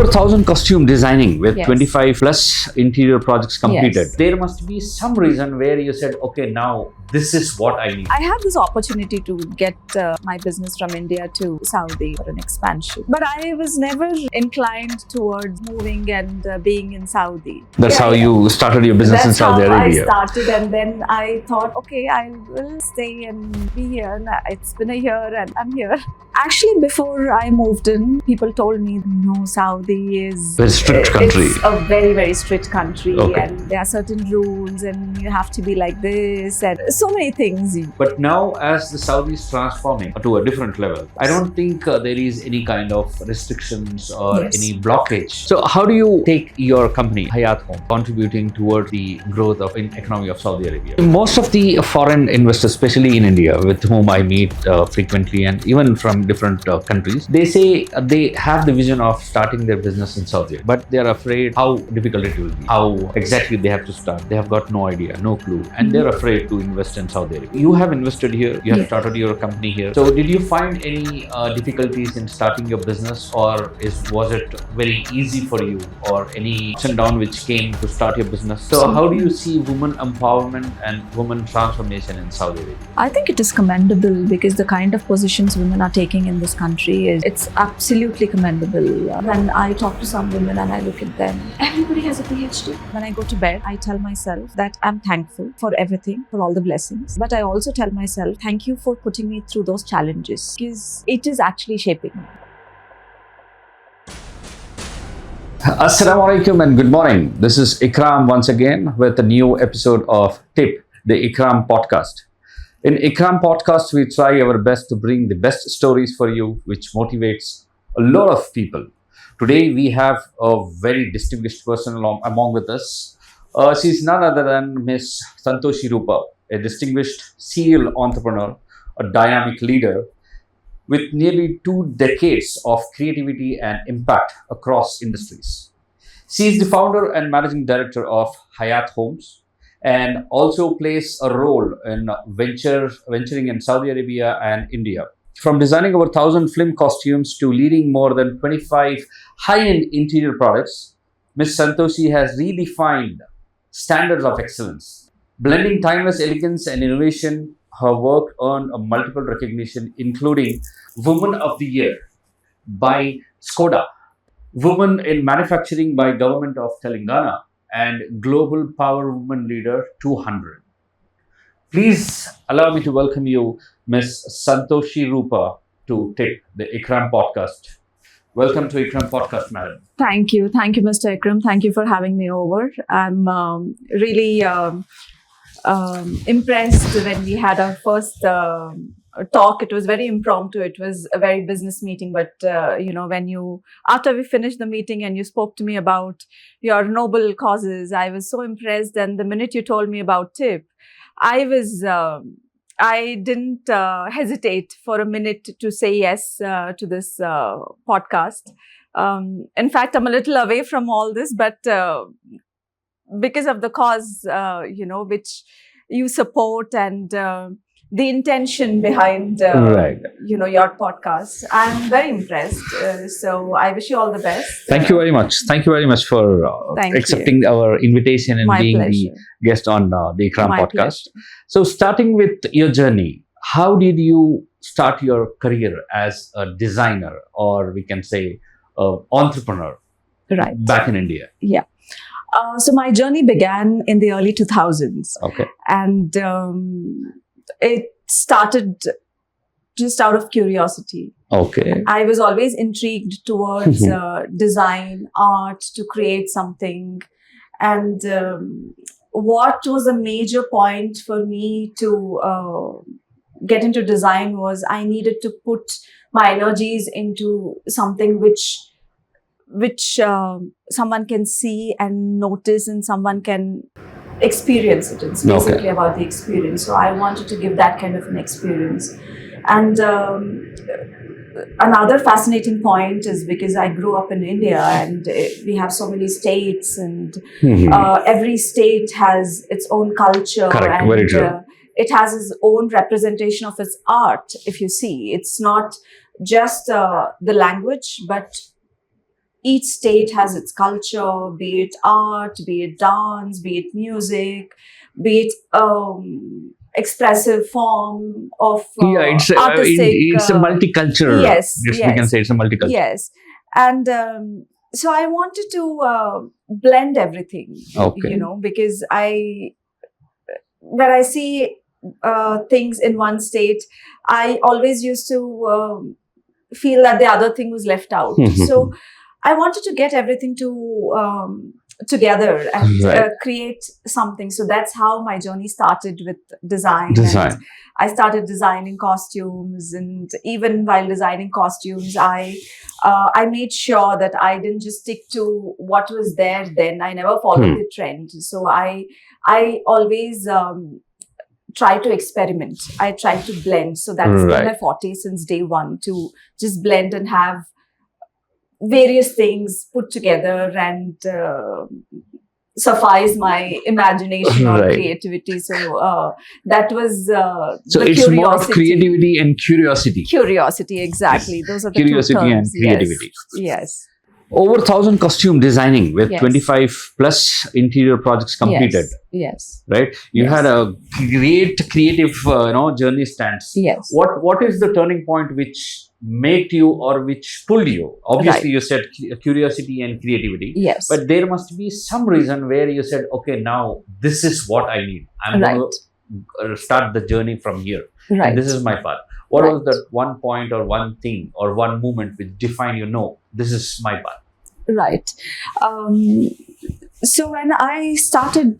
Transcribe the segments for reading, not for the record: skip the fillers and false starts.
over 1,000 costume designing with Yes. 25 plus interior projects completed. Yes. There must be some reason where you said, okay, now this is what I need. I had this opportunity to get my business from India to Saudi for an expansion. But I was never inclined towards moving and being in Saudi. That's how you started your business in Saudi Arabia. That's how I started, and then I thought, okay, I will stay and be here. And it's been a year and I'm here. Actually, before I moved in, people told me, no, Saudi is Very strict country. It's a very, very strict country, Okay. and there are certain rules, and you have to be like this, and so many things. But now, as the Saudi is transforming to a different level, I don't think there is any kind of restrictions or Yes. any blockage. So, how do you take your company, Hayat Home, contributing toward the growth of in economy of Saudi Arabia? Most of the foreign investors, especially in India, with whom I meet frequently, and even from different countries, they say they have the vision of starting their business in Saudi, but they are afraid how difficult it will be, how exactly they have to start. They have got no idea, no clue, and they're afraid to invest in Saudi Arabia. You have invested here, you have Yes. started your company here. So did you find any difficulties in starting your business, or was it very easy for you, or any ups and downs which came to start your business? So how do you see women empowerment and women transformation in Saudi Arabia? I think it is commendable because the kind of positions women are taking in this country it's absolutely commendable. When I talk to some women and I look at them, everybody has a PhD. When I go to bed, I tell myself that I'm thankful for everything, for all the blessings. But I also tell myself, thank you for putting me through those challenges because it is actually shaping me. Assalamu alaikum and good morning. This is Ikram once again with a new episode of TiP, the Ikram Podcast. In Ikram Podcast, we try our best to bring the best stories for you, which motivates a lot of people. Today, we have a very distinguished person among with us. She's none other than Miss Santoshi Roopa, a distinguished serial entrepreneur, a dynamic leader with nearly 2 decades of creativity and impact across industries. She is the founder and managing director of Hayat Homes, and also plays a role in venturing in Saudi Arabia and India. From designing over 1,000 film costumes to leading more than 25 high-end interior products, Ms. Santoshi has redefined standards of excellence. Blending timeless elegance and innovation, her work earned a multiple recognition, including Woman of the Year by Skoda, Woman in Manufacturing by Government of Telangana, and Global Power Woman Leader 200. Please allow me to welcome you, Ms. Santoshi Roopa, to TiP, the Ikram Podcast. Welcome to Ikram Podcast, madam. Thank you, Mr. Ikram. Thank you for having me over. I'm really impressed when we had our first talk. It was very impromptu. It was a very business meeting, but after we finished the meeting and you spoke to me about your noble causes, I was so impressed. And the minute you told me about TiP, I didn't hesitate for a minute to say yes to this podcast. In fact, I'm a little away from all this, but because of the cause, which you support and the intention behind, your podcast, I'm very impressed. So I wish you all the best. Thank you very much. Thank you very much for accepting our invitation and being the guest on the Ikram Podcast. Pleasure. So starting with your journey, how did you start your career as a designer, or we can say entrepreneur, back in India? Yeah. So my journey began in the early 2000s. Okay. And it started just out of curiosity. Okay. I was always intrigued towards design, art, to create something. And what was a major point for me to get into design was I needed to put my energies into something which someone can see and notice, and someone can experience it. It's basically about the experience. So I wanted to give that kind of an experience. And another fascinating point is because I grew up in India, and we have so many states, and every state has its own culture. Correct. And, very true. it has its own representation of its art. If you see, it's not just the language, but each state has its culture, be it art, be it dance, be it music, be it expressive form of artistic. It's a multicultural. Yes, Yes, we can say it's a multicultural. yes. And so I wanted to blend everything, Okay. because when I see things in one state, I always used to feel that the other thing was left out. So I wanted to get everything together and Right. create something. So that's how my journey started with design. Design. And I started designing costumes, and even while designing costumes, I made sure that I didn't just stick to what was there then. I never followed the trend. So I always try to experiment. I try to blend. So that's been my forte since day one, to just blend and have various things put together and suffice my imagination or creativity. So that was so it's curiosity. more of creativity and curiosity. Curiosity, exactly. Those are the Curiosity two terms. and creativity. Yes. Over 1,000 costume designing with 25 plus interior projects completed. Yes. Right? You had a great creative journey stance. Yes. What is the turning point which made you or which pulled you? Obviously, you said curiosity and creativity. Yes. But there must be some reason where you said, okay, now this is what I need. I'm going to start the journey from here. Right. And this is my path. What was that one point or one thing or one moment which defined this is my path? Right. So when I started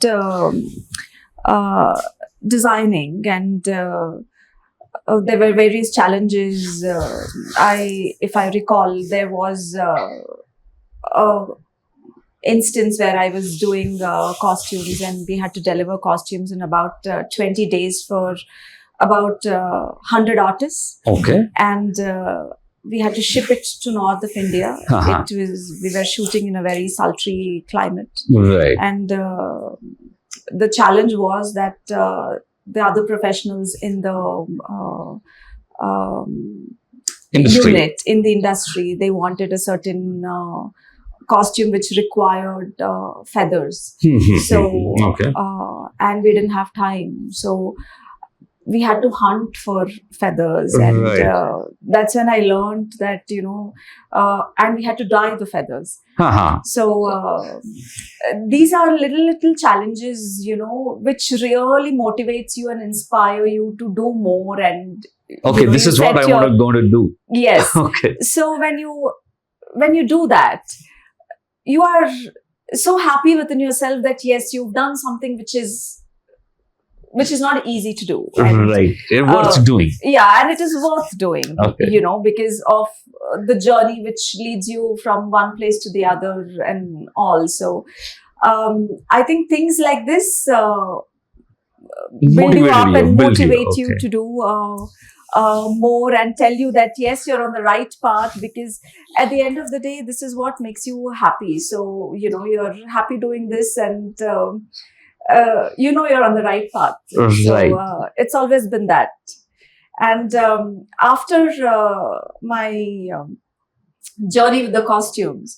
designing, and there were various challenges. If I recall, there was a instance where I was doing costumes, and we had to deliver costumes in about 20 days for about 100 artists. Okay. And we had to ship it to north of India. We were shooting in a very sultry climate. Right. And the challenge was that the other professionals in the unit, in the industry, they wanted a certain costume which required feathers. So, and we didn't have time. So we had to hunt for feathers, and that's when I learned that, and we had to dye the feathers. So these are little challenges, which really motivates you and inspire you to do more. And this is what I want to do. Yes. So when you do that, you are so happy within yourself that yes, you've done something which is not easy to do. And, worth doing. Yeah, and it is worth doing, because of the journey which leads you from one place to the other and all. So I think things like this build you up and motivate you to do more, and tell you that yes, you're on the right path, because at the end of the day, this is what makes you happy. So, you're happy doing this, and you're on the right path. So it's always been that. And after my journey with the costumes,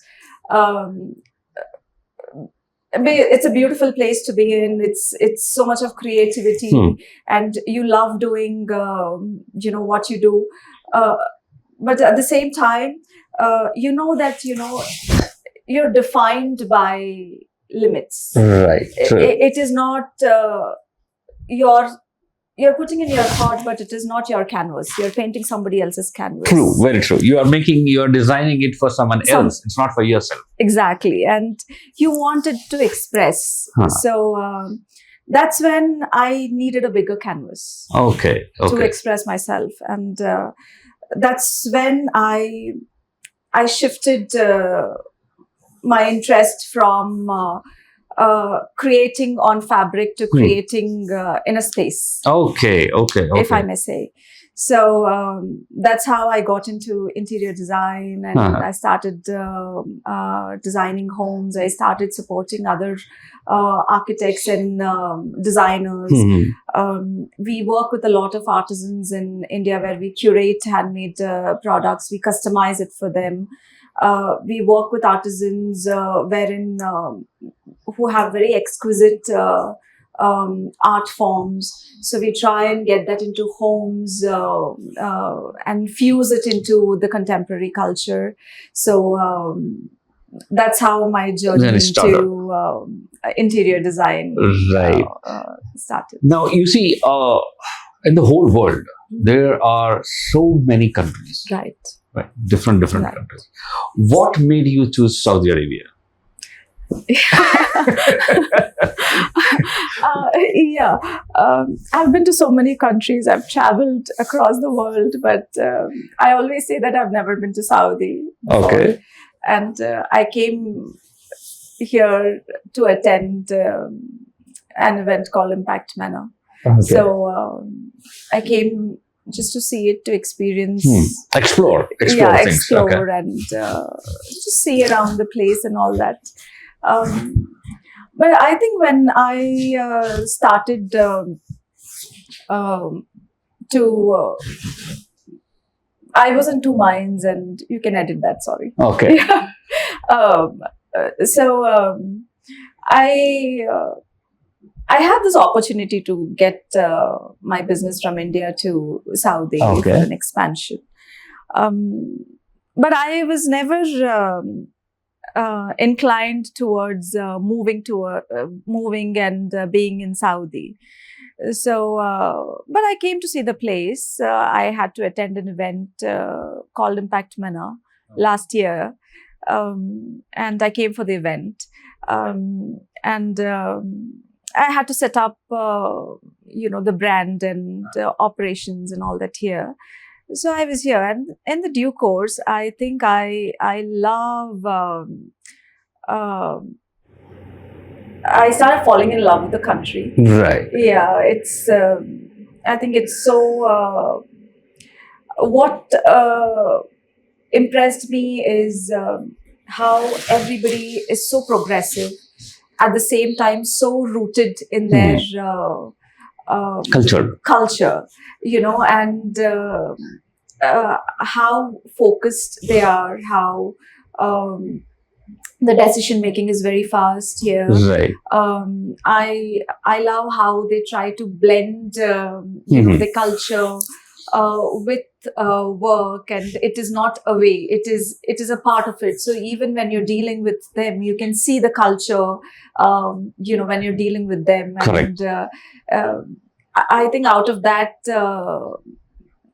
it's a beautiful place to be in. It's so much of creativity, and you love doing what you do. But at the same time, that you're defined by limits. Right. It is not you're putting in your thought, but it is not your canvas. You're painting somebody else's canvas. True, very true. You're designing it for someone else. It's not for yourself. Exactly. And you wanted to express. So that's when I needed a bigger canvas. Okay. To express myself. And that's when I shifted my interest from creating on fabric to creating in a space. Okay. If I may say. So that's how I got into interior design, and I started designing homes. I started supporting other architects and designers. We work with a lot of artisans in India, where we curate handmade products. We customize it for them. We work with artisans who have very exquisite art forms. So we try and get that into homes and fuse it into the contemporary culture. So that's how my journey Then it started. into interior design Right. started. Now, you see, in the whole world, there are so many countries, Right. right? Different Right. countries. What made you choose Saudi Arabia? Yeah, I've been to so many countries. I've traveled across the world, but I always say that I've never been to Saudi before. Okay. And I came here to attend an event called Impact Manor. Okay. So I came just to see it, to experience. Explore things. Explore Okay. and just see around the place and all that. But I think when I started to, I was in two minds, and you can edit that. Sorry. Okay. So I had this opportunity to get my business from India to Saudi for an expansion. But I was never inclined towards moving and being in Saudi. So, but I came to see the place. I had to attend an event called Impact Manor last year. And I came for the event. And I had to set up, the brand and operations and all that here. So I was here, and in the due course, I think I love. I started falling in love with the country. Right. Yeah, it's. I think it's so. What impressed me is how everybody is so progressive, at the same time so rooted in their culture, and how focused they are, how the decision making is very fast here. Right. I love how they try to blend the culture with work, and it is not away. It is a part of it. So even when you're dealing with them, you can see the culture. When you're dealing with them. Correct. And I think out of that,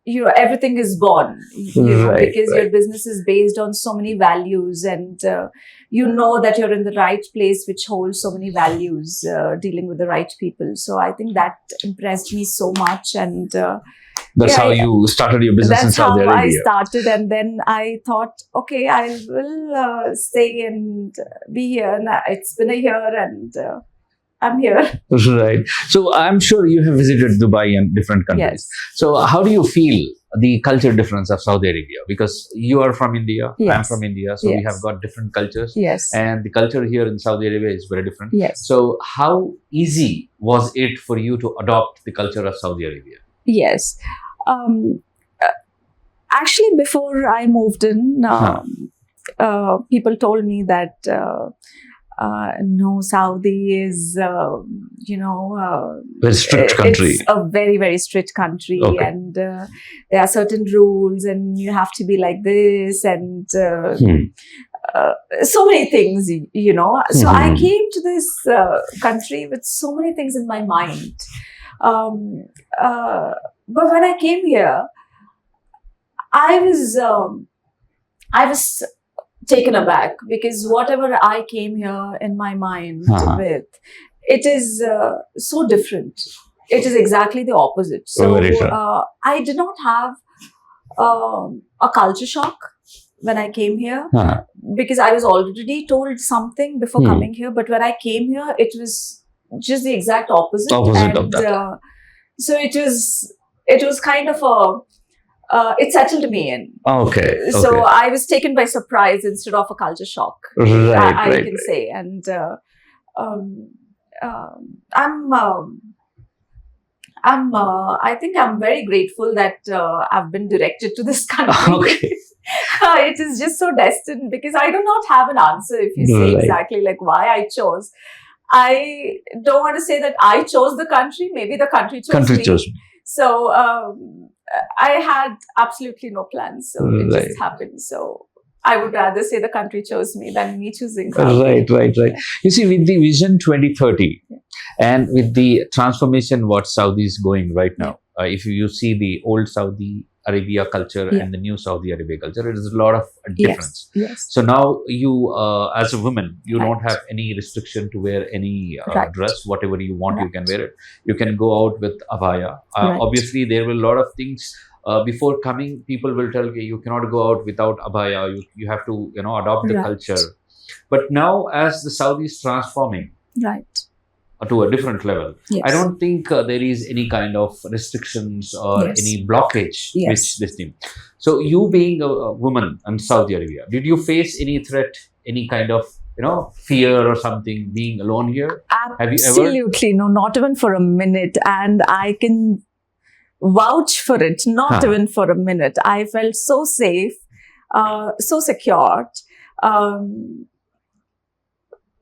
everything is born. Because your business is based on so many values, and that you're in the right place, which holds so many values, dealing with the right people. So I think that impressed me so much, and. That's how you started your business in Saudi Arabia. That's how I started, and then I thought, okay, I will stay and be here. And it's been a year, and I'm here. Right. So I'm sure you have visited Dubai and different countries. Yes. So how do you feel the culture difference of Saudi Arabia? Because you are from India, Yes. I'm from India, so we have got different cultures. Yes. And the culture here in Saudi Arabia is very different. Yes. So how easy was it for you to adopt the culture of Saudi Arabia? Yes. Actually, before I moved in, people told me that no, Saudi is, Very strict country. It's a very, very strict country, Okay. and there are certain rules, and you have to be like this, and so many things, So I came to this country with so many things in my mind. But when I came here, I was taken aback, because whatever I came here in my mind with, it is so different. It is exactly the opposite. So I did not have a culture shock when I came here, because I was already told something before coming here. But when I came here, it was just the exact opposite. Of that. So it was kind of it settled me in. Okay. So I was taken by surprise instead of a culture shock. I can say. And I think I'm very grateful that I've been directed to this country. Okay. it is just so destined, because I do not have an answer if you say Right. exactly like why I chose. I don't want to say that I chose the country. Maybe the country chose me. So I had absolutely no plans. So it Right. just happened. So I would rather say the country chose me than me choosing Saudi. Right. Yeah. You see, with the Vision 2030 Yeah. and with the transformation what Saudi is going right now, if you see the old Saudi Arabia culture Yeah. and the new Saudi Arabia culture, it is a lot of difference. Yes. So now you, as a woman, you Right. don't have any restriction to wear any Right. dress, whatever you want, you Right. can wear it. You can go out with abaya. Right. Obviously, there were a lot of things. Before coming, people will tell you, you cannot go out without abaya. You have to, adopt the Right. culture. But now, as the Saudi is transforming Right. to a different level, Yes. I don't think there is any kind of restrictions or Yes. any blockage Yes. which this thing. So, you being a woman in Saudi Arabia, did you face any threat, any kind of fear or something being alone here? Have you ever? Absolutely no, not even for a minute. And I can vouch for it, not even for a minute. I felt so safe, so secured.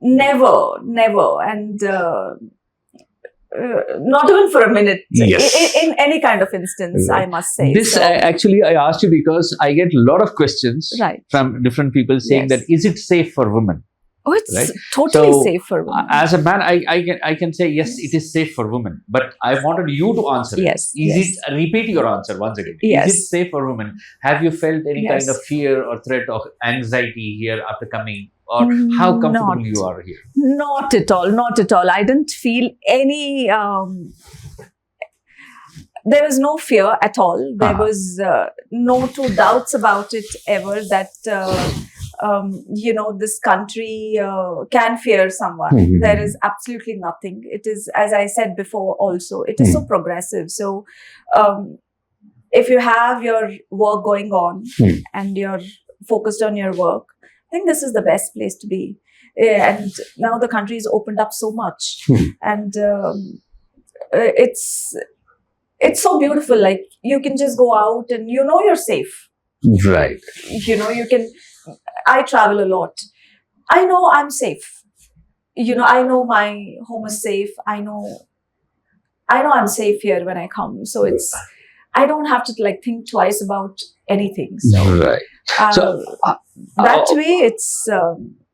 Never. And not even for a minute. Yes. In any kind of instance, Right. I must say. This So, actually I asked you because I get a lot of questions right. from different people saying Yes. that is it safe for women? Oh, it's Right. totally So, safe for women. As a man, I can say yes, it is safe for women. But I wanted you to answer it. Yes. Is Yes. it? Repeat your answer once again. Yes. Is it safe for women? Have you felt any Yes. kind of fear or threat or anxiety here after coming, or how comfortable Not. you are here? Not at all. Not at all. I didn't feel any. There was no fear at all. There was no two doubts about it ever that this country can fear someone. Mhm. There is absolutely nothing. It is, as I said before, also it is so progressive. So if you have your work going on and you're focused on your work, I think this is the best place to be. And now the country is opened up so much, and it's so beautiful. Like, you can just go out and you're safe. Right. You can. I travel a lot. I know I'm safe. I know my home is safe. I know I'm safe here when I come. So I don't have to think twice about anything. So Right. So that way, it's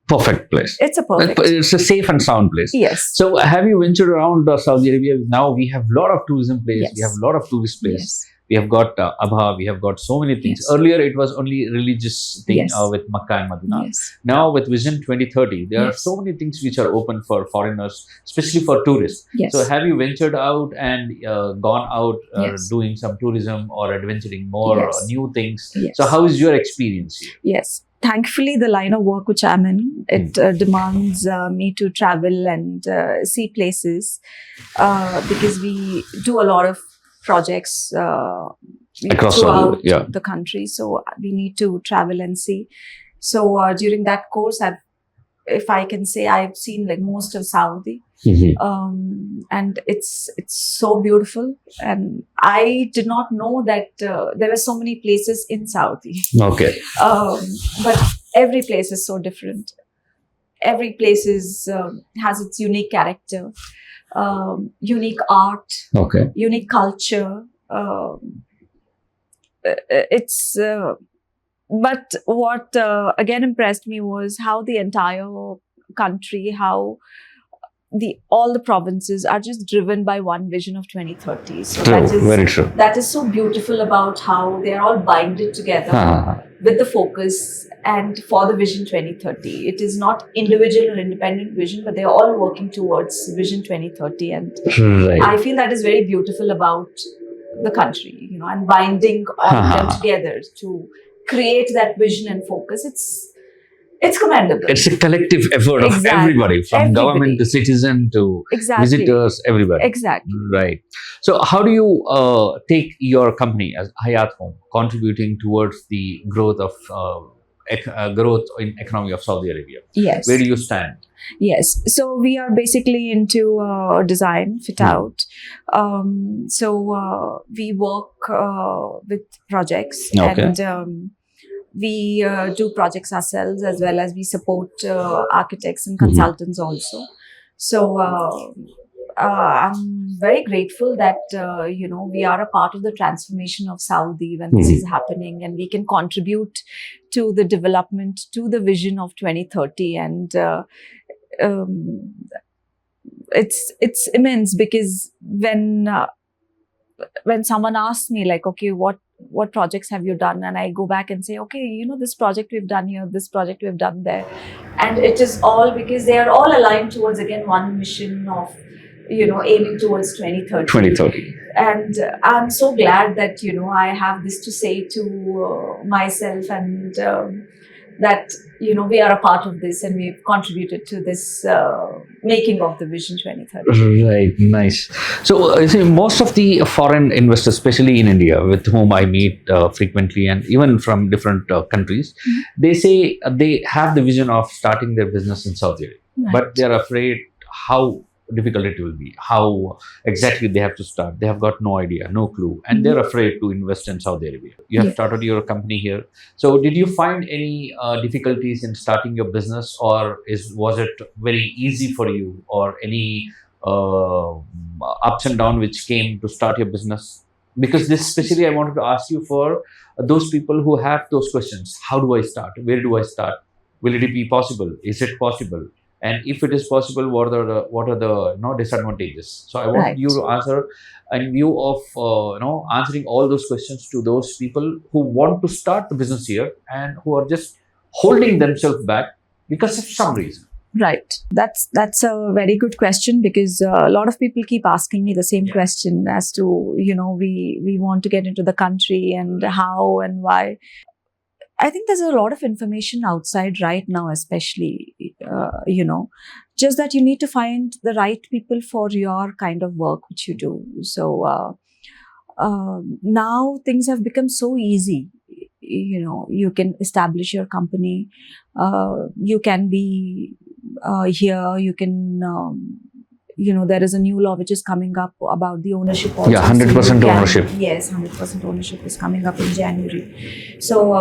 perfect place. it's a perfect. It's a safe and sound place. Yes. So have you ventured around Saudi Arabia? Now we have a lot of tourism places. Yes. We have a lot of tourist places. Yes. We have got Abha. We have got so many things. Yes. Earlier it was only religious thing Yes. with Makkah and Medina. Yes. Now with Vision 2030, there are Yes. so many things which are open for foreigners, especially for tourists. Yes. So have you ventured out and gone out Yes. doing some tourism or adventuring more Yes. new things? Yes. So how is your experience here? Yes. Thankfully, the line of work which I'm in, it demands me to travel and see places because we do a lot of projects Across throughout yeah. the country. So we need to travel and see. So during that course, if I can say, I've seen most of Saudi. And it's so beautiful, and I did not know that there were so many places in Saudi. Okay. But every place is so different. Every place has its unique character, unique art, Okay. unique culture. But what again impressed me was how the entire country, how all the provinces are just driven by one vision of 2030. So True, very true. that is so beautiful about how they are all binded together with the focus and for the vision 2030. It is not individual or independent vision, but they are all working towards vision 2030. And Right. I feel that is very beautiful about the country, and binding all of them together to create that vision and focus. It's commendable. It's a collective effort of Exactly. everybody, from government to citizen to Exactly. visitors, everybody. Exactly. Right. So how do you take your company as Hayat Home contributing towards the growth of growth in economy of Saudi Arabia? Yes. Where do you stand? Yes. So we are basically into design, fit out. So we work with projects, Okay. and we do projects ourselves, as well as we support architects and consultants also. So I'm very grateful that we are a part of the transformation of Saudi when this is happening, and we can contribute to the development, to the vision of 2030. And it's immense, because when someone asks me like, okay, what projects have you done, and I go back and say, okay, this project we've done here, this project we've done there, and it is all because they are all aligned towards, again, one mission of aiming towards 2030. And I'm so glad that I have this to say to myself, and that we are a part of this, and we've contributed to this making of the Vision 2030. Right, nice. So, you see, most of the foreign investors, especially in India, with whom I meet frequently, and even from different countries, they say they have the vision of starting their business in Saudi Arabia, but they are afraid how difficult it will be, how exactly they have to start. They have got no idea, no clue, and they're afraid to invest in Saudi Arabia. You have started your company here. So did you find any difficulties in starting your business, or was it very easy for you, or any ups and downs which came to start your business? Because this especially I wanted to ask you for those people who have those questions. How do I start? Where do I start? Will it be possible? Is it possible? And if it is possible, what are the disadvantages? So I want you to answer in view of answering all those questions to those people who want to start the business here and who are just holding themselves back because of some reason. Right. That's a very good question, because a lot of people keep asking me the same question as to we want to get into the country, and how and why. I think there's a lot of information outside right now, especially, just that you need to find the right people for your kind of work which you do. So now things have become so easy. You can establish your company. You can be here. You can. There is a new law which is coming up about the ownership also. Yeah, 100% ownership. Yes, 100% ownership is coming up in January. So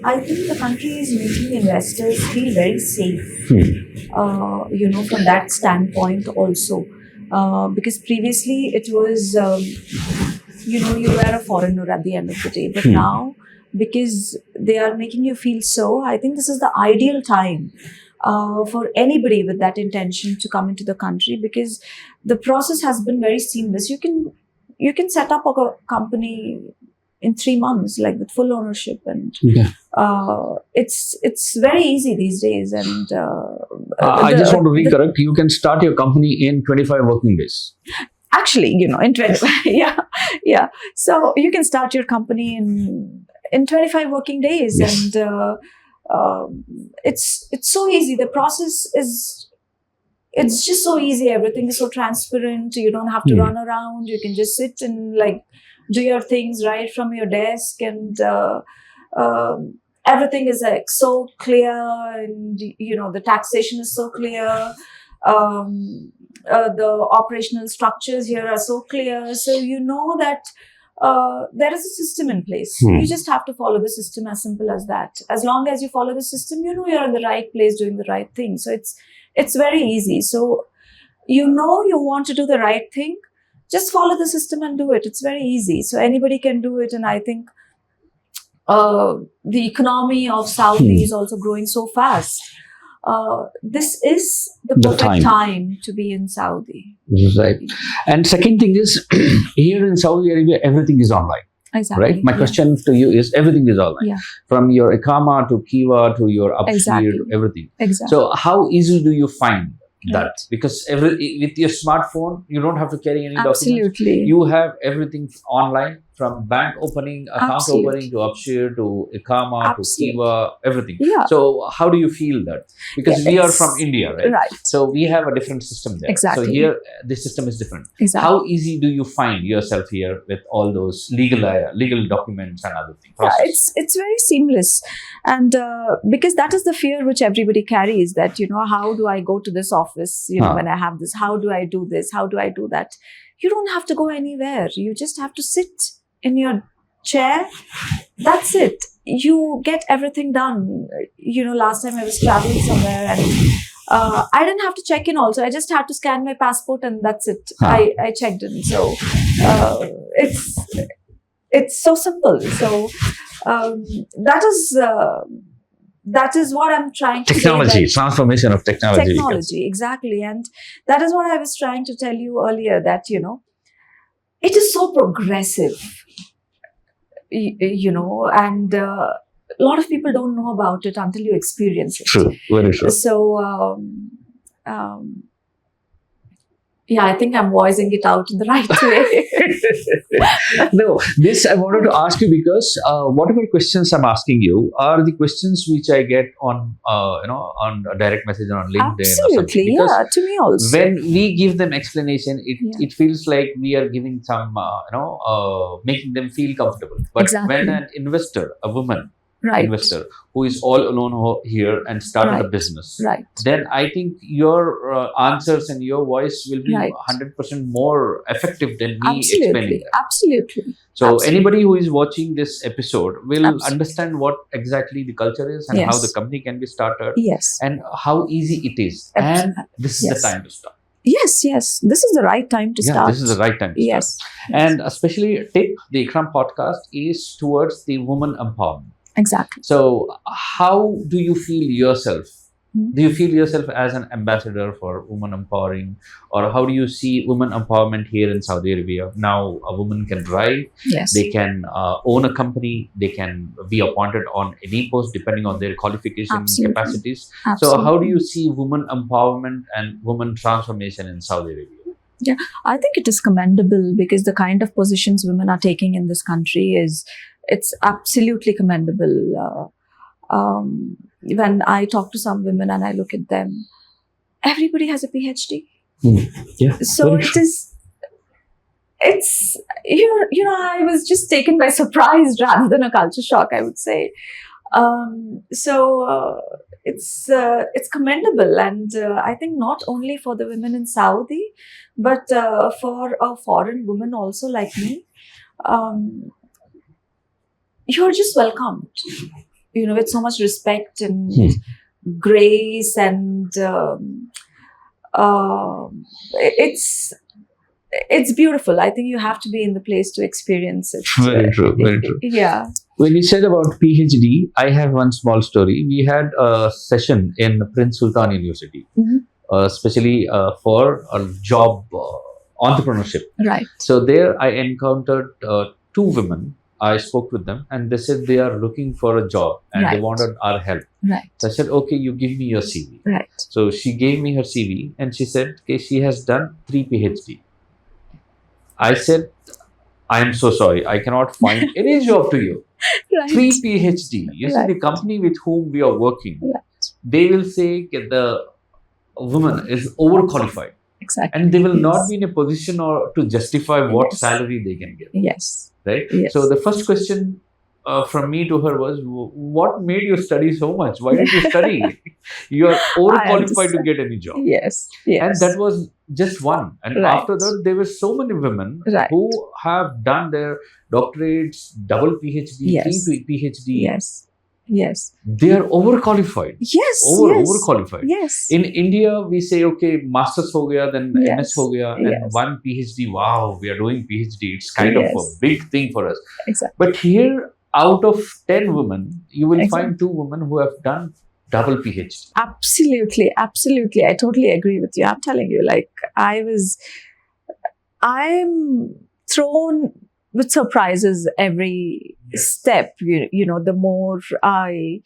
I think the country is making investors feel very safe, from that standpoint also. Because previously it was, you were a foreigner at the end of the day. But now, because they are making you feel so, I think this is the ideal time for anybody with that intention to come into the country, because the process has been very seamless. You can set up a company in 3 months, like with full ownership, and it's very easy these days. And I just want to recorrect. You can start your company in 25 working days. Actually, in 25, yeah. So you can start your company in 25 working days, and it's so easy. The process it's just so easy. Everything is so transparent. You don't have to run around. You can just sit and do your things right from your desk, and everything is so clear, and the taxation is so clear. The operational structures here are so clear. So that there is a system in place. You just have to follow the system, as simple as that. As long as you follow the system, you're in the right place doing the right thing. So it's very easy. So you want to do the right thing, just follow the system and do it. It's very easy. So anybody can do it. And I think the economy of Saudi is also growing so fast. This is the perfect time to be in Saudi. Right. And second thing is, here in Saudi Arabia, everything is online. Exactly. Right. My question to you is, everything is online. Yeah. From your Ikama to Kiva to your upstream to everything. Exactly. So how easy do you find that? Because with your smartphone, you don't have to carry any documents. Absolutely. You have everything online, from bank opening, account opening, to upstream to Ikama to Kiva, everything. Yeah. So how do you feel that? Because we are from India, right? Right. So we have a different system there. Exactly. So here, the system is different. Exactly. How easy do you find yourself here with all those legal documents and other things? It's very seamless. And because that is the fear which everybody carries, that, how do I go to this office, when I have this? How do I do this? How do I do that? You don't have to go anywhere. You just have to sit in your chair that's it. You get everything done. Last time I was traveling somewhere and I didn't have to check in also. I just had to scan my passport and that's it. I checked in. So it's so simple. So that is what I'm trying to Technology, say. transformation of technology. Technology, exactly. And that is what I was trying to tell you earlier, that, it is so progressive, and a lot of people don't know about it until you experience it. True, very true. So, yeah, I think I'm voicing it out in the right way. No, this I wanted to ask you because whatever questions I'm asking you are the questions which I get on on a direct message on LinkedIn. Absolutely, yeah, to me also. When we give them explanation, it feels like we are giving some making them feel comfortable. But Exactly. when an investor, a woman investor who is all alone here and started a business, then I think your answers and your voice will be 100% more effective than me explaining that. Absolutely. So anybody who is watching this episode will understand what exactly the culture is and how the company can be started and how easy it is. And this is the time to start. Yes. This is the right time to start. This is the right time to start. And especially TiP, the Ikram podcast, is towards the woman empowerment. Exactly. So how do you feel yourself? Do you feel yourself as an ambassador for women empowering, or how do you see women empowerment here in Saudi Arabia? Now a woman can drive, they can own a company, they can be appointed on any post depending on their qualification capacities. So how do you see women empowerment and women transformation in Saudi Arabia? Yeah, I think it is commendable because the kind of positions women are taking in this country it's absolutely commendable. When I talk to some women and I look at them, everybody has a PhD. So it's I was just taken by surprise rather than a culture shock, I would say. So it's commendable, and I think not only for the women in Saudi, but for a foreign woman also like me. You're just welcomed, with so much respect and grace, and it's beautiful. I think you have to be in the place to experience it. Very true. Yeah. When you said about PhD, I have one small story. We had a session in Prince Sultan University, especially for a job entrepreneurship. Right. So there I encountered 2 women. I spoke with them and they said they are looking for a job and they wanted our help. Right. So I said, okay, you give me your CV. Right. So she gave me her CV and she said, okay, she has done 3 PhD. I said, I am so sorry. I cannot find any job to you. 3 PhD. You see, the company with whom we are working, they will say the woman is overqualified. Exactly. And they will not be in a position to justify what salary they can get. Right? So the first question from me to her was, what made you study so much? Why did you study? You are overqualified to get any job. And that was just one. And after that, there were so many women who have done their doctorates, double PhD, 3 PhD. They are overqualified. Overqualified. In India, we say, okay, masters ho gaya, then MS ho gaya, and 1 PhD. Wow, we are doing PhD. It's kind of a big thing for us. But here, out of 10 women, you will find 2 women who have done double PhD. Absolutely. I totally agree with you. I'm telling you, I'm thrown with surprises every step. The more I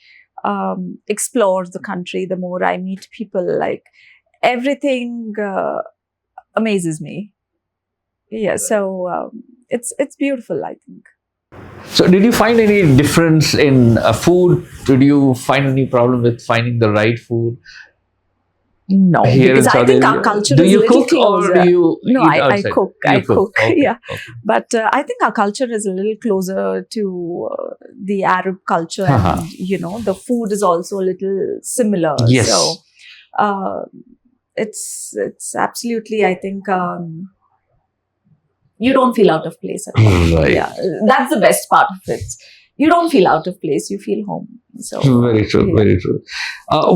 explore the country, the more I meet people, everything amazes me. So it's beautiful, I think. So did you find any difference in food? Did you find any problem with finding the right food? No, because I think our culture is a little closer. Or do you I cook. I cook. Okay. But I think our culture is a little closer to the Arab culture, and the food is also a little similar. So it's absolutely, I think, you don't feel out of place at all. That's the best part of it. you don't feel out of place, you feel home. So Very true, yeah. very true.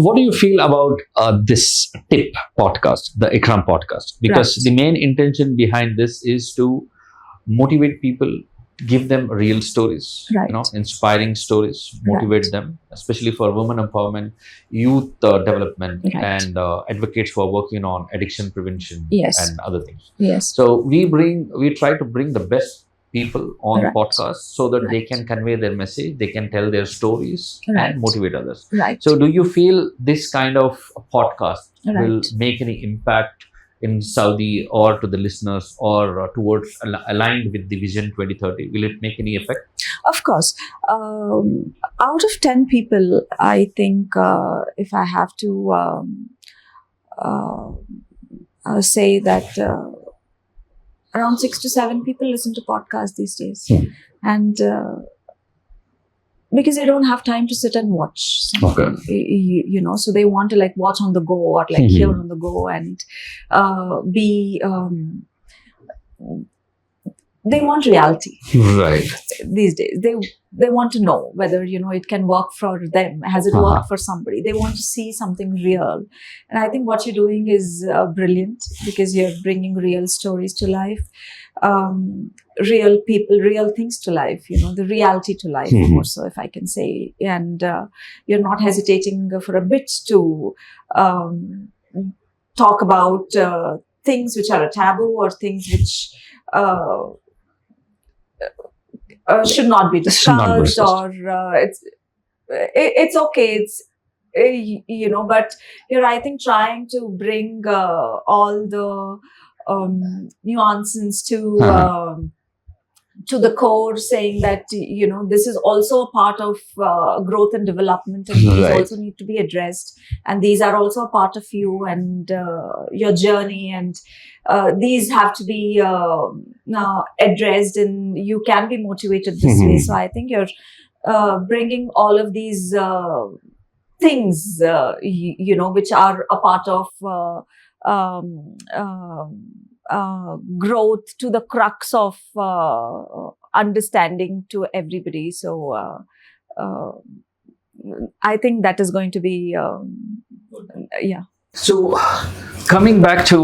What do you feel about this TIP podcast, the Ikram podcast? Because Right. the main intention behind this is to motivate people, give them real stories, Right. inspiring stories, motivate them, especially for women empowerment, youth development, Right. and advocates who are working on addiction prevention Yes. and other things. Yes. So we try to bring the best people on Right. podcast so that they Right. can convey their message, they can tell their stories Right. and motivate others. Right. So do you feel this kind of podcast will Right. make any impact in Saudi or to the listeners or towards aligned with the Vision 2030? Will it make any effect? Of course. Out of 10 people, I think if I have to say that around 6 to 7 people listen to podcasts these days. And because they don't have time to sit and watch something, so they want to like watch on the go or like hear on the go and be they want reality Right. these days. They want to know whether it can work for them. Has it worked for somebody? They want to see something real, and I think what you're doing is brilliant, because you're bringing real stories to life, real people, real things to life. The reality to life, more so, if I can say. And you're not hesitating for a bit to talk about things which are a taboo or things which should not be discussed, or it's okay. It's but you're, I think, trying to bring all the nuances to the core, saying that this is also a part of growth and development, and these also need to be addressed, and these are also a part of you and your journey, and these have to be addressed, and you can be motivated this way. So I think you're bringing all of these things which are a part of growth, to the crux of understanding to everybody. So I think that is going to be So coming back to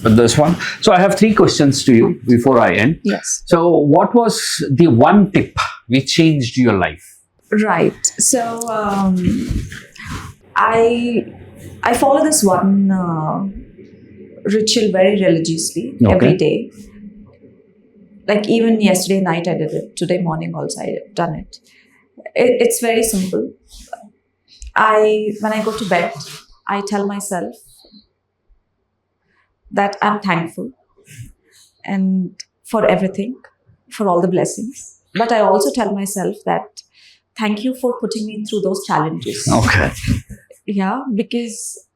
this one, so I have 3 questions to you before I end. Yes. So what was the one tip which changed your life? Right. So I follow this one ritual very religiously every day. Like even yesterday night I did it. Today morning also I've done it. It's very simple. When I go to bed, I tell myself that I'm thankful and for everything, for all the blessings. But I also tell myself that thank you for putting me through those challenges. Okay. Yeah, because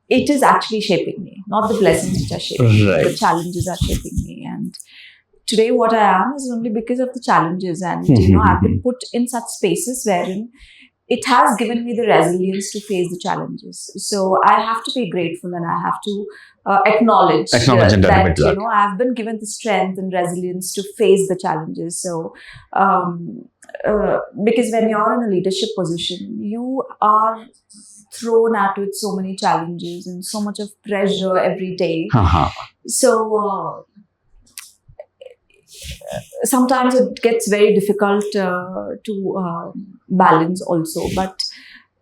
it is actually shaping me, not the blessings which are shaping me. Right. The challenges are shaping me. And today what I am is only because of the challenges. And, I've been put in such spaces wherein it has given me the resilience to face the challenges. So I have to be grateful, and I have to acknowledge and that, that. I've been given the strength and resilience to face the challenges. So, because when you're in a leadership position, you are thrown at with so many challenges and so much of pressure every day. So sometimes it gets very difficult to balance also. But,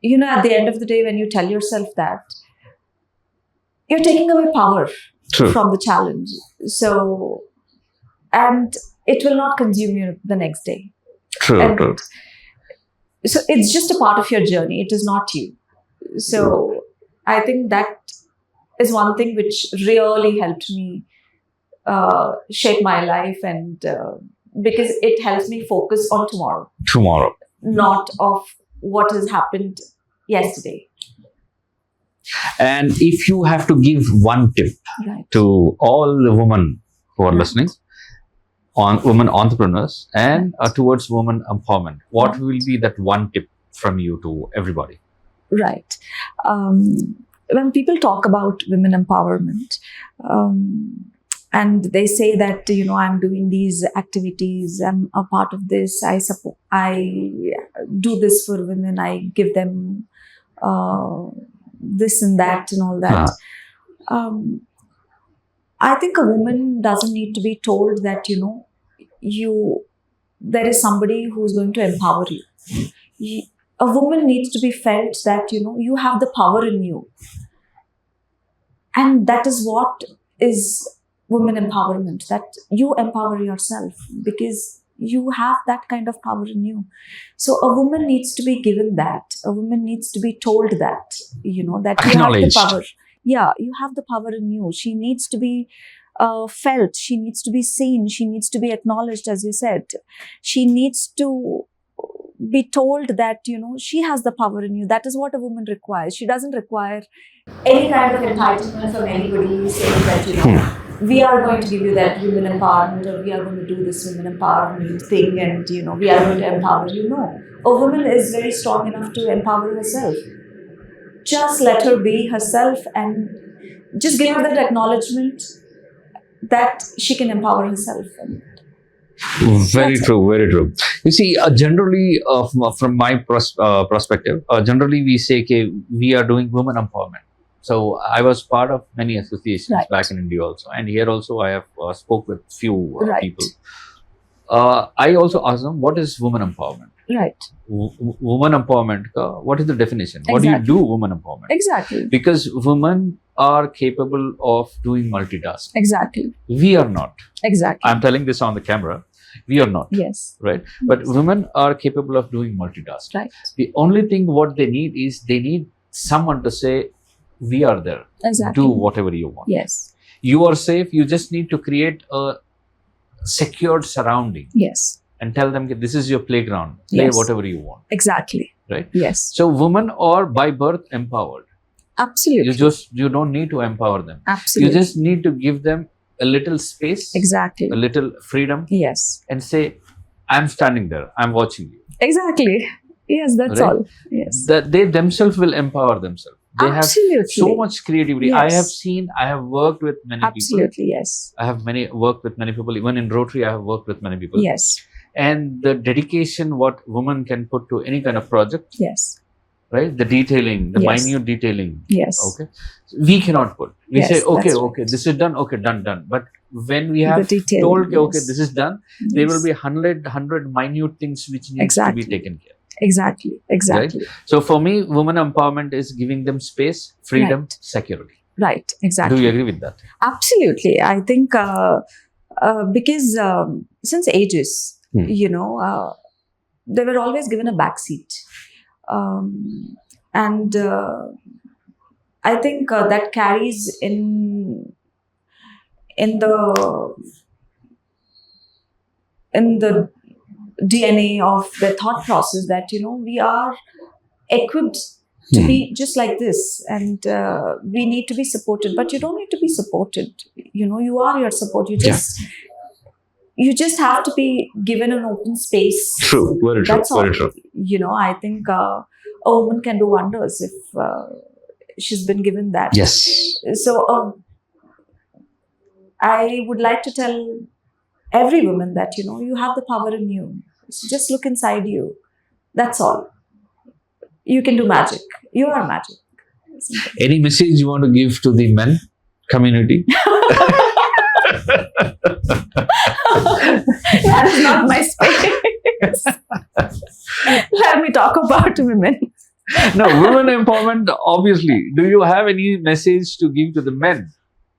at the end of the day, when you tell yourself that, you're taking away power from the challenge. So, and it will not consume you the next day. True. So it's just a part of your journey. It is not you. So I think that is one thing which really helped me shape my life, and because it helps me focus on tomorrow, not of what has happened yesterday. And if you have to give one tip to all the women who are listening, on women entrepreneurs and towards women empowerment, what will be that one tip from you to everybody? Right. When people talk about women empowerment, and they say that, I'm doing these activities, I'm a part of this, I do this for women, I give them this and that and all that. um, I think a woman doesn't need to be told that, there is somebody who's going to empower you. A woman needs to be felt that, you have the power in you. And that is what is women empowerment, that you empower yourself because you have that kind of power in you. So a woman needs to be given that. A woman needs to be told that, that you have the power. Yeah, you have the power in you. She needs to be felt. She needs to be seen. She needs to be acknowledged, as you said. She needs to be told that, she has the power in you. That is what a woman requires. She doesn't require any kind of entitlement from anybody saying that, we are going to give you that women empowerment, or we are going to do this women empowerment thing, and, we are going to empower you. No. A woman is very strong enough to empower herself. Just let her be herself and just give her that acknowledgement that she can empower herself. Very true, very true. You see, generally, from my perspective, generally we say, okay, we are doing women empowerment. So I was part of many associations back in India also, and here also I have spoke with few people. I also asked them, what is women empowerment? Right. Women empowerment, what is the definition? What do you do women empowerment? Exactly. Because women are capable of doing multitasking. Exactly. We are not. Exactly. I'm telling this on the camera. We are not. Yes. Right. But women are capable of doing multitasking. Right. The only thing what they need is they need someone to say, we are there. Exactly. Do whatever you want. Yes. You are safe. You just need to create a secured surrounding. Yes. And tell them, this is your playground. Play whatever you want. Exactly. Right. Yes. So women are by birth empowered. Absolutely. You don't need to empower them. Absolutely. You just need to give them a little space. Exactly. A little freedom. Yes. And say, I'm standing there. I'm watching you. Exactly. Yes, that's all. Yes. That they themselves will empower themselves. They have so much creativity. Yes. I have worked with many people. Absolutely, yes. I have worked with many people. Even in Rotary, I have worked with many people. Yes. And the dedication what women can put to any kind of project. Yes. Right? The detailing, the minute detailing. Yes. Okay. We cannot put. We say, okay, this is done. Okay, done. But when we have told, okay, this is done, there will be 100 minute things which needs to be taken care of. Exactly. Right? So for me, women empowerment is giving them space, freedom, security. Right, exactly. Do you agree with that? Absolutely. I think because since ages, they were always given a backseat. And I think that carries in the DNA of the thought process that, we are equipped to be just like this, and we need to be supported. But you don't need to be supported. You are your support. You just have to be given an open space. True. Very true. That's all. Very true. I think a woman can do wonders if she's been given that. Yes. So I would like to tell every woman that, you have the power in you. So just look inside you. That's all. You can do magic. You are magic. Any message you want to give to the men community? That is not my space. Let me talk about women. No, women empowerment, obviously. Do you have any message to give to the men?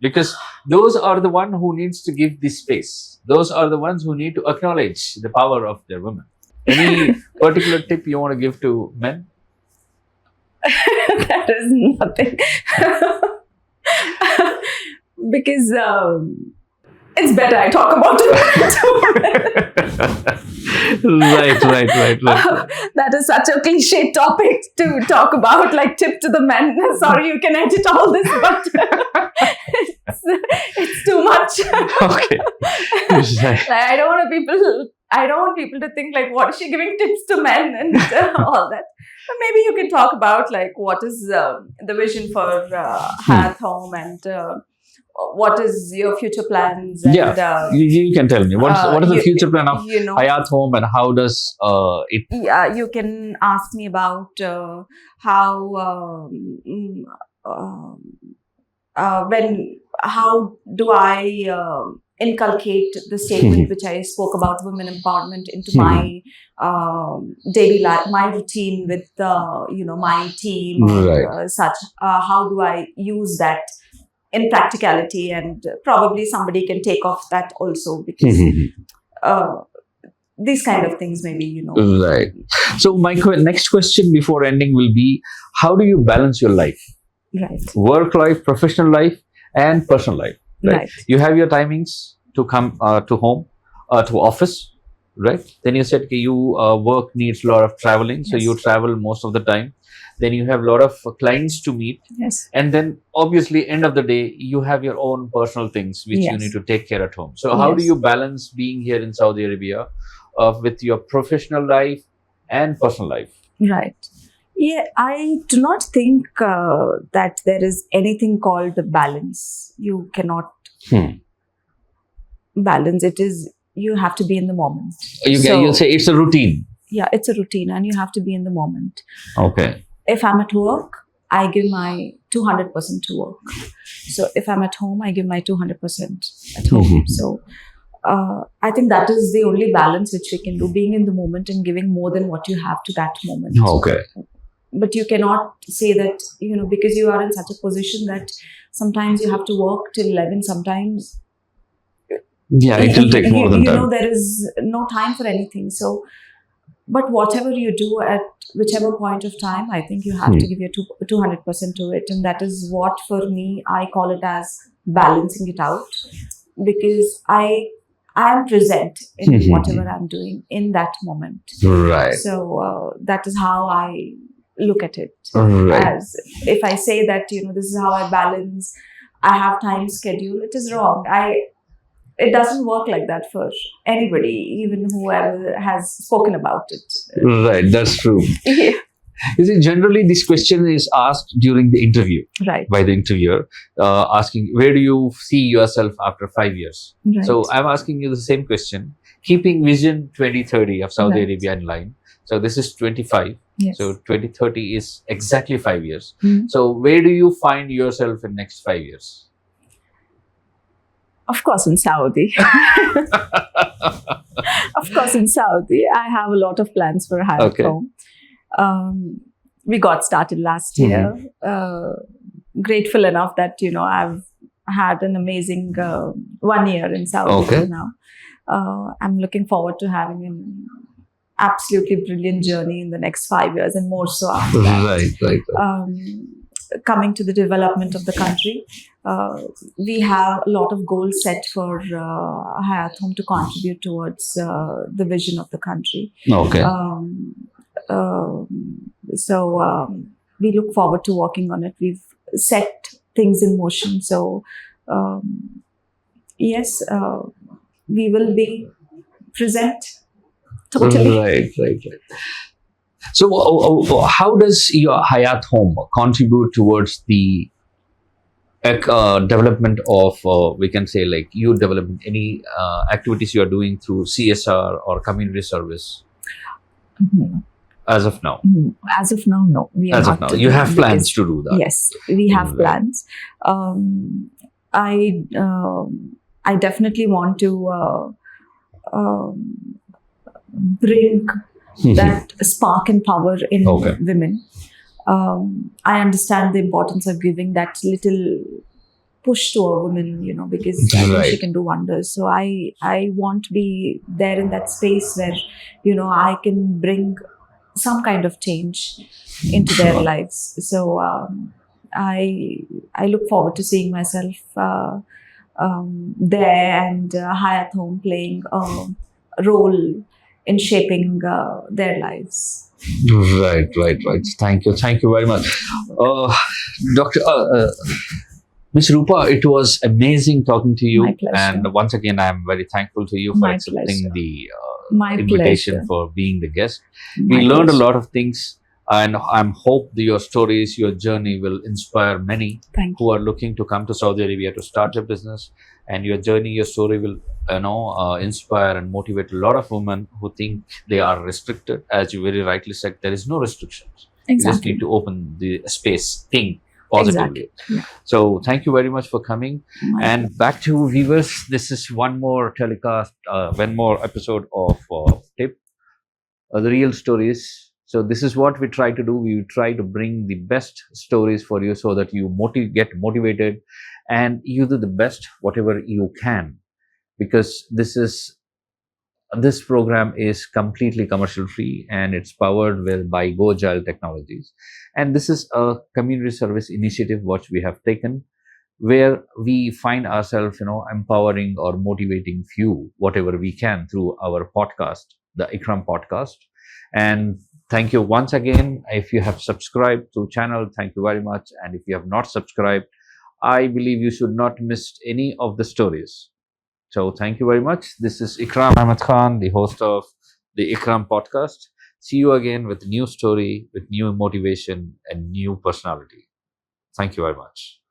Because those are the one who needs to give the space. Those are the ones who need to acknowledge the power of their women. Any particular tip you want to give to men? That is nothing. Because it's better I talk about it. Right. That is such a cliche topic to talk about, like tip to the men. Sorry, you can edit all this, but it's too much. Okay. Like, I don't want people to think like, what is she giving tips to men and all that. But maybe you can talk about like what is the vision for Hath Home, and what is your future plans? And, Yeah, you can tell me what is the future plan of Hayat Home, and how does it? Yeah, you can ask me about how how do I inculcate the statement which I spoke about women empowerment into my daily life, my routine with my team, or such. How do I use that in practicality, and probably somebody can take off that also, because these kind of things maybe. Right. So my next question before ending will be: how do you balance your life? Right. Work life, professional life, and personal life. Right. You have your timings to come to home, to office, right? Then you said you work needs a lot of traveling, so you travel most of the time. Then you have a lot of clients to meet. Yes. And then obviously end of the day, you have your own personal things which you need to take care at home. So how do you balance being here in Saudi Arabia with your professional life and personal life? Right. Yeah, I do not think that there is anything called balance. You cannot balance. It is, you have to be in the moment. You say it's a routine. Yeah, it's a routine, and you have to be in the moment. Okay. If I'm at work, I give my 200% to work. So if I'm at home, I give my 200% at home. So I think that is the only balance which we can do, being in the moment and giving more than what you have to that moment. Okay. But you cannot say that, because you are in such a position that sometimes you have to work till 11, sometimes. Yeah, it will take more than that. There is no time for anything. So, but whatever you do at whichever point of time, I think you have to give your 200% to it. And that is what, for me, I call it as balancing it out, because I am present in whatever I'm doing in that moment. Right. So that is how I look at it. Right. As if I say that, this is how I balance, I have time schedule, it is wrong. It doesn't work like that for anybody, even whoever has spoken about it. Right, that's true. Yeah. You see, generally this question is asked during the interview, right, by the interviewer, asking, where do you see yourself after 5 years? Right. So I'm asking you the same question, keeping Vision 2030 of Saudi Arabia in line. So this is 25. Yes. So 2030 is exactly 5 years. So where do you find yourself in next 5 years? Of course, in Saudi. Of course, in Saudi. I have a lot of plans for Hayat Home. We got started last year. Grateful enough that, I've had an amazing 1 year in Saudi now. I'm looking forward to having an absolutely brilliant journey in the next 5 years, and more so after that. Right. Coming to the development of the country, we have a lot of goals set for Hayat Home to contribute towards the vision of the country. Okay. So we look forward to working on it. We've set things in motion. So yes, we will be present totally. Right. So how does your Hayat Home contribute towards the development of, we can say, like youth development, any activities you are doing through CSR or community service? As of now? As of now, no. We are As of now. You have plans to do that? Yes, we have plans. I definitely want to bring that spark and power in women. I understand the importance of giving that little push to a woman, because I think she can do wonders. So I want to be there in that space where, I can bring some kind of change into their lives. So I look forward to seeing myself there, and Hayat Home playing a role in shaping their lives. Right. Thank you very much, Dr. Ms. Roopa. It was amazing talking to you. My pleasure. And once again, I am very thankful to you for accepting the invitation for being the guest. We learned a lot of things And I'm hope that your stories, your journey will inspire many Thank who are looking to come to Saudi Arabia to start a business. And your journey, your story will, inspire and motivate a lot of women who think they are restricted. As you very rightly said, there is no restrictions. you. You just Exactly. need to open the space, think positively. Exactly. Yeah. So thank you very much for coming. My And back to viewers, this is one more telecast, one more episode of TiP, the real stories. So this is what we try to do. We try to bring the best stories for you so that you get motivated and you do the best whatever you can, because this program is completely commercial free and it's powered with by GoGile Technologies. And this is a community service initiative which we have taken, where we find ourselves, empowering or motivating few whatever we can through our podcast, the Ikram Podcast. And thank you once again. If you have subscribed to channel, thank you very much. And if you have not subscribed, I believe you should not miss any of the stories. So thank you very much. This is Ikram Ahmed Khan, the host of the Ikram Podcast. See you again with new story, with new motivation and new personality. Thank you very much.